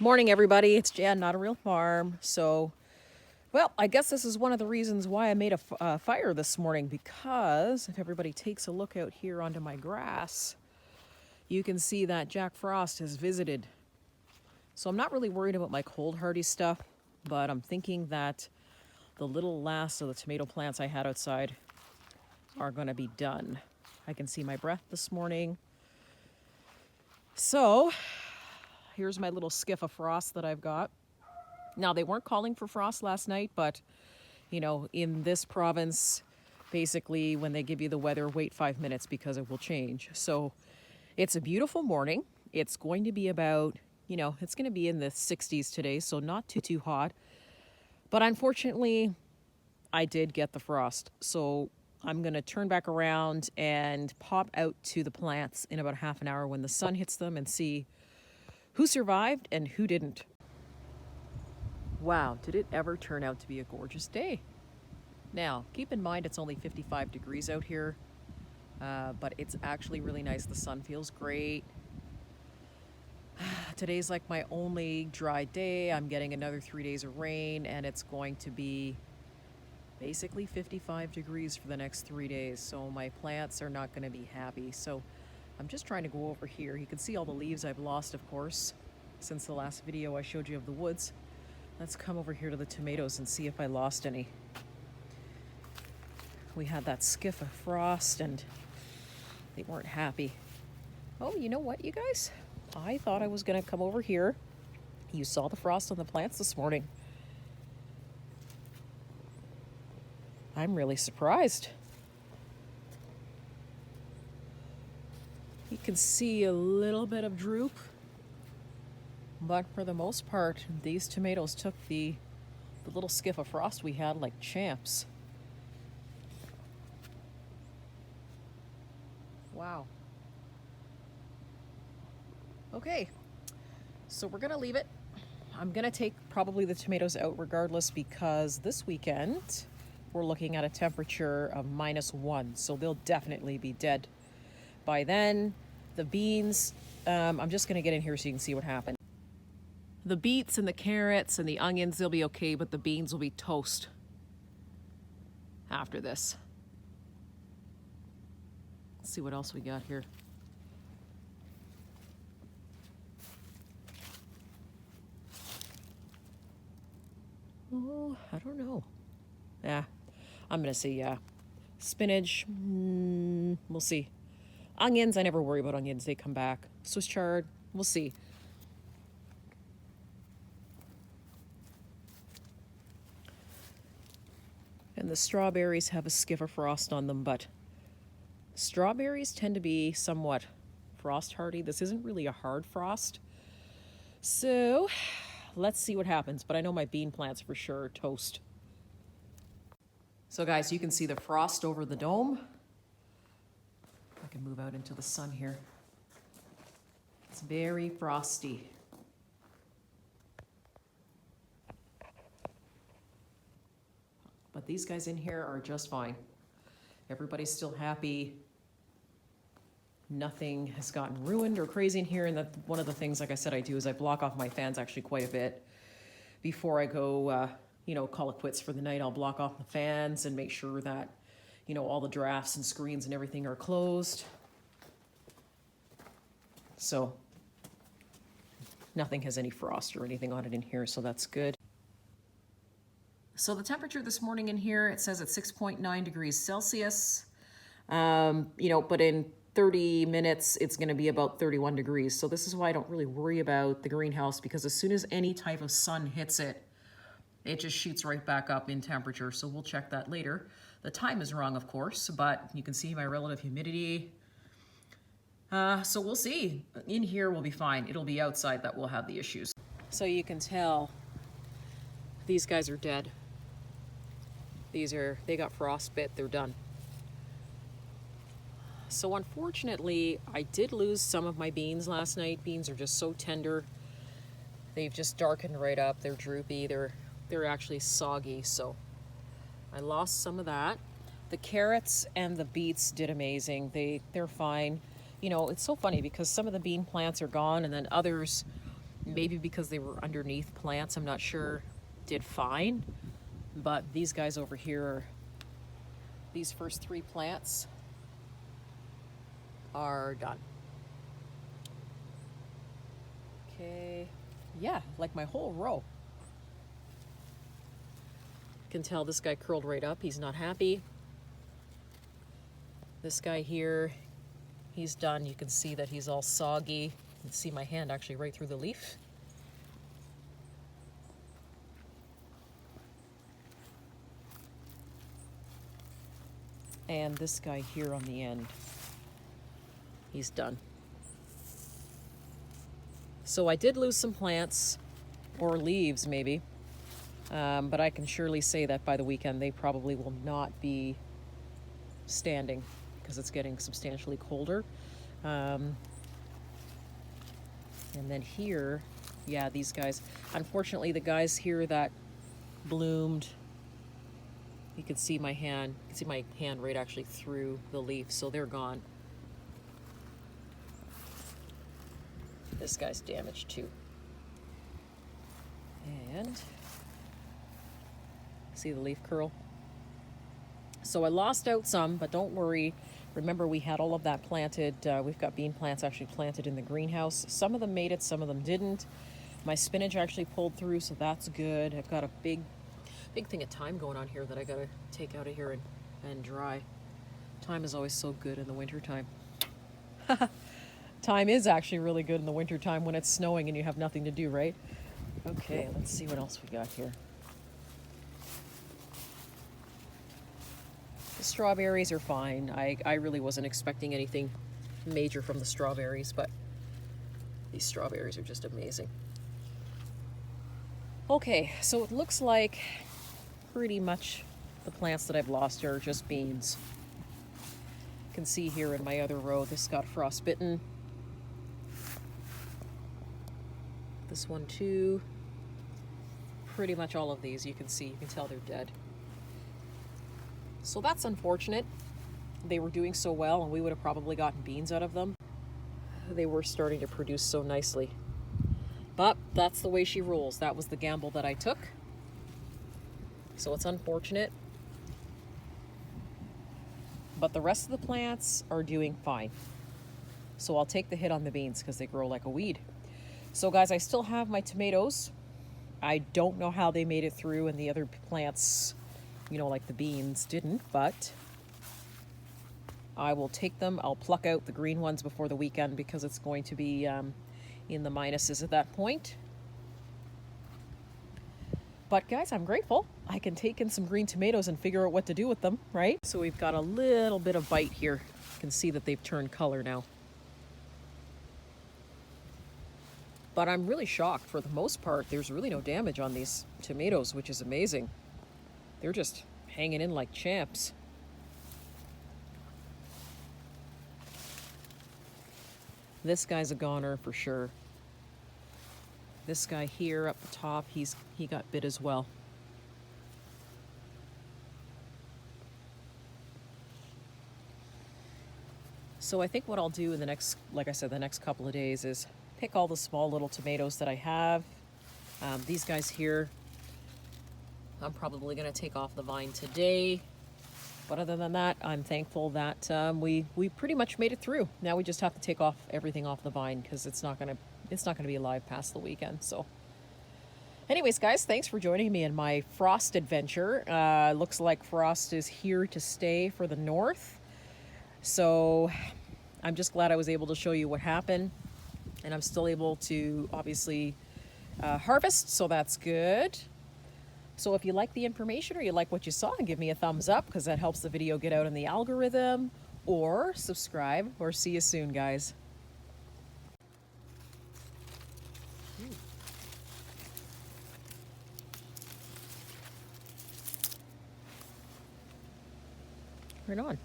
Morning, everybody. It's Jan, Not a Real Farm. Well, I guess this is one of the reasons why I made a fire this morning, because if everybody takes a look out here onto my grass, you can see that Jack Frost has visited. So I'm not really worried about my cold hardy stuff, but I'm thinking that the little last of the tomato plants I had outside are going to be done. I can see my breath this morning. So here's my little skiff of frost that I've got. Now, they weren't calling for frost last night, but, you know, in this province, basically, when they give you the weather, wait 5 minutes because it will change. So it's a beautiful morning. It's going to be about, it's going to be in the 60s today, so not too hot. But unfortunately, I did get the frost. So I'm going to turn back around and pop out to the plants in about half an hour when the sun hits them and see who survived and who didn't. Wow, did it ever turn out to be a gorgeous day? Now, keep in mind it's only 55 degrees out here, but it's actually really nice. The sun feels great. Today's like my only dry day. I'm getting another 3 days of rain, and it's going to be basically 55 degrees for the next 3 days. So my plants are not going to be happy. So I'm just trying to go over here. You can see all the leaves I've lost, of course, since the last video I showed you of the woods. Let's come over here to the tomatoes and see if I lost any. We had that skiff of frost and they weren't happy. Oh, you know what, you guys? I thought I was going to come over here. You saw the frost on the plants this morning. I'm really surprised. You can see a little bit of droop, but for the most part, these tomatoes took the little skiff of frost we had like champs. Wow. Okay, so we're gonna leave it. I'm gonna take probably the tomatoes out regardless, because this weekend we're looking at a temperature of -1, so they'll definitely be dead by then. The beans, I'm just gonna get in here so you can see what happened. The beets and the carrots and the onions, they'll be okay, but the beans will be toast after this. Let's see what else we got here. Oh, I don't know. Yeah, I'm gonna say yeah. Spinach, we'll see. Onions, I never worry about onions. They come back. Swiss chard, we'll see. And the strawberries have a skiff of frost on them, but strawberries tend to be somewhat frost hardy. This isn't really a hard frost. So let's see what happens. But I know my bean plants for sure are toast. So guys, you can see the frost over the dome. I can move out into the sun here. It's very frosty. But these guys in here are just fine. Everybody's still happy. Nothing has gotten ruined or crazy in here. And one of the things, like I said, I do is I block off my fans actually quite a bit before I go, call it quits for the night. I'll block off the fans and make sure that, all the drafts and screens and everything are closed. So nothing has any frost or anything on it in here, so that's good. So the temperature this morning in here, it says it's 6.9 degrees Celsius, but in 30 minutes, it's gonna be about 31 degrees. So this is why I don't really worry about the greenhouse, because as soon as any type of sun hits it, it just shoots right back up in temperature. So we'll check that later. The time is wrong, of course, but you can see my relative humidity. So we'll see. In here, we'll be fine. It'll be outside that we'll have the issues. So you can tell these guys are dead. They got frostbite, they're done. So unfortunately, I did lose some of my beans last night. Beans are just so tender. They've just darkened right up. They're droopy. They're actually soggy. So I lost some of that. The carrots and the beets did amazing. They're fine. It's so funny because some of the bean plants are gone, and then others maybe because they were underneath plants, I'm not sure, did fine. But these guys over here, these first 3 plants are done. Okay, yeah, like my whole row. Can tell this guy curled right up, he's not happy. This guy here, he's done. You can see that he's all soggy. You can see my hand actually right through the leaf. And this guy here on the end, he's done. So I did lose some plants, or leaves maybe, but I can surely say that by the weekend they probably will not be standing because it's getting substantially colder. And then here, yeah, these guys, unfortunately the guys here that bloomed, you can see my hand, you can see my hand right actually through the leaf, so they're gone. This guy's damaged too. And see the leaf curl? So I lost out some, but don't worry. Remember, we had all of that planted. We've got bean plants actually planted in the greenhouse. Some of them made it, some of them didn't. My spinach actually pulled through, so that's good. I've got a big thing of thyme going on here that I gotta take out of here and dry. Thyme is always so good in the winter time. Thyme is actually really good in the winter time when it's snowing and you have nothing to do, right? Okay, let's see what else we got here. The strawberries are fine. I really wasn't expecting anything major from the strawberries, but these strawberries are just amazing. Okay, so it looks like pretty much the plants that I've lost are just beans. You can see here in my other row, this got frostbitten. This one too. Pretty much all of these, you can see, you can tell they're dead. So that's unfortunate. They were doing so well and we would have probably gotten beans out of them. They were starting to produce so nicely. But that's the way she rolls. That was the gamble that I took. So it's unfortunate. But the rest of the plants are doing fine. So I'll take the hit on the beans because they grow like a weed. So guys, I still have my tomatoes. I don't know how they made it through and the other plants, you know, like the beans didn't, but I will take them. I'll pluck out the green ones before the weekend because it's going to be in the minuses at that point. But guys, I'm grateful. I can take in some green tomatoes and figure out what to do with them, right? So we've got a little bit of bite here. You can see that they've turned color now. But I'm really shocked. For the most part, there's really no damage on these tomatoes, which is amazing. They're just hanging in like champs. This guy's a goner for sure. This guy here up the top, he got bit as well. So I think what I'll do in the next, like I said, the next couple of days is pick all the small little tomatoes that I have. These guys here, I'm probably going to take off the vine today. But other than that, I'm thankful that we pretty much made it through. Now we just have to take off everything off the vine because it's not gonna be alive past the weekend. So, anyways, guys, thanks for joining me in my frost adventure. Looks like frost is here to stay for the north. So, I'm just glad I was able to show you what happened, and I'm still able to obviously harvest. So that's good. So if you like the information or you like what you saw, give me a thumbs up because that helps the video get out in the algorithm, or subscribe, or see you soon, guys. Right on.